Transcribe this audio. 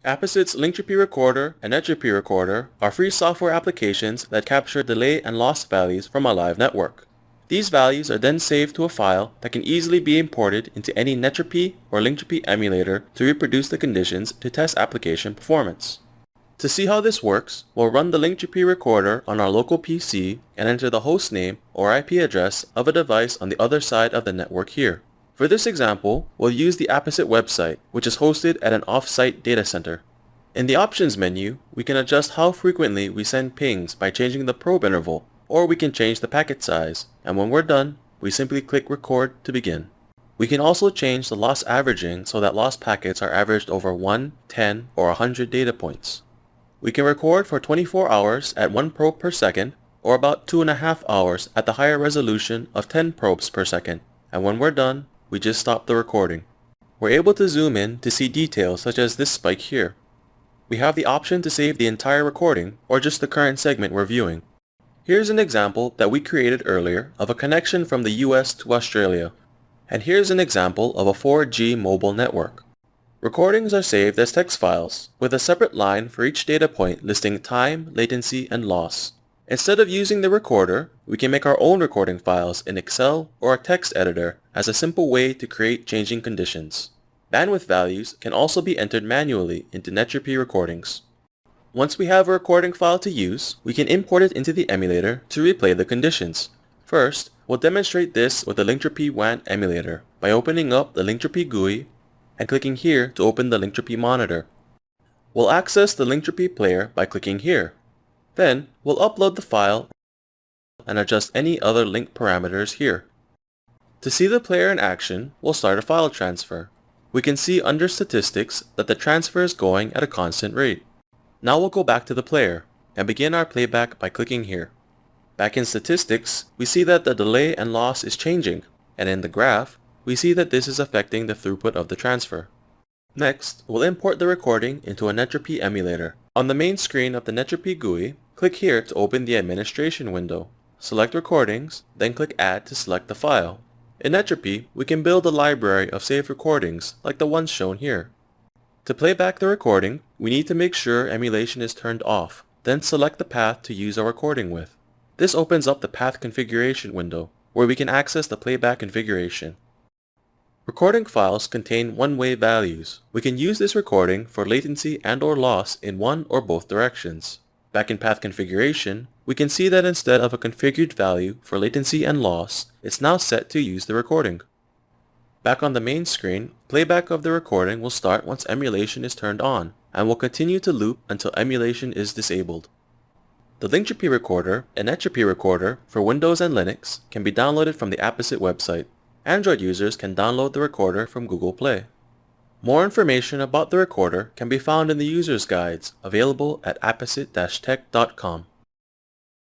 Apposite's Linktropy Recorder and Netropy Recorder are free software applications that capture delay and loss values from a live network. These values are then saved to a file that can easily be imported into any Netropy or Linktropy emulator to reproduce the conditions to test application performance. To see how this works, we'll run the Linktropy Recorder on our local PC and enter the host name or IP address of a device on the other side of the network here. For this example, we'll use the Apposite website, which is hosted at an off-site data center. In the options menu, we can adjust how frequently we send pings by changing the probe interval, or we can change the packet size, and when we're done, we simply click record to begin. We can also change the loss averaging so that lost packets are averaged over 1, 10, or 100 data points. We can record for 24 hours at 1 probe per second, or about 2.5 hours at the higher resolution of 10 probes per second, and when we're done, we just stop the recording. We're able to zoom in to see details such as this spike here. We have the option to save the entire recording or just the current segment we're viewing. Here's an example that we created earlier of a connection from the US to Australia. And here's an example of a 4G mobile network. Recordings are saved as text files, with a separate line for each data point listing time, latency, and loss. Instead of using the recorder, we can make our own recording files in Excel or a text editor as a simple way to create changing conditions. Bandwidth values can also be entered manually into Netropy recordings. Once we have a recording file to use, we can import it into the emulator to replay the conditions. First, we'll demonstrate this with the Linktropy WAN emulator by opening up the Linktropy GUI and clicking here to open the Linktropy monitor. We'll access the Linktropy player by clicking here. Then, we'll upload the file and adjust any other link parameters here. To see the player in action, we'll start a file transfer. We can see under statistics that the transfer is going at a constant rate. Now we'll go back to the player and begin our playback by clicking here. Back in statistics, we see that the delay and loss is changing, and in the graph, we see that this is affecting the throughput of the transfer. Next, we'll import the recording into a Netropy emulator. On the main screen of the Netropy GUI, click here to open the administration window. Select Recordings, then click Add to select the file. In Netropy, we can build a library of saved recordings like the ones shown here. To play back the recording, we need to make sure emulation is turned off, then select the path to use our recording with. This opens up the path configuration window, where we can access the playback configuration. Recording files contain one-way values. We can use this recording for latency and/or loss in one or both directions. Back in path configuration, we can see that instead of a configured value for latency and loss, it's now set to use the recording. Back on the main screen, playback of the recording will start once emulation is turned on, and will continue to loop until emulation is disabled. The Linktropy Recorder and Netropy Recorder for Windows and Linux can be downloaded from the Apposite website. Android users can download the recorder from Google Play. More information about the recorder can be found in the user's guides available at apposite-tech.com.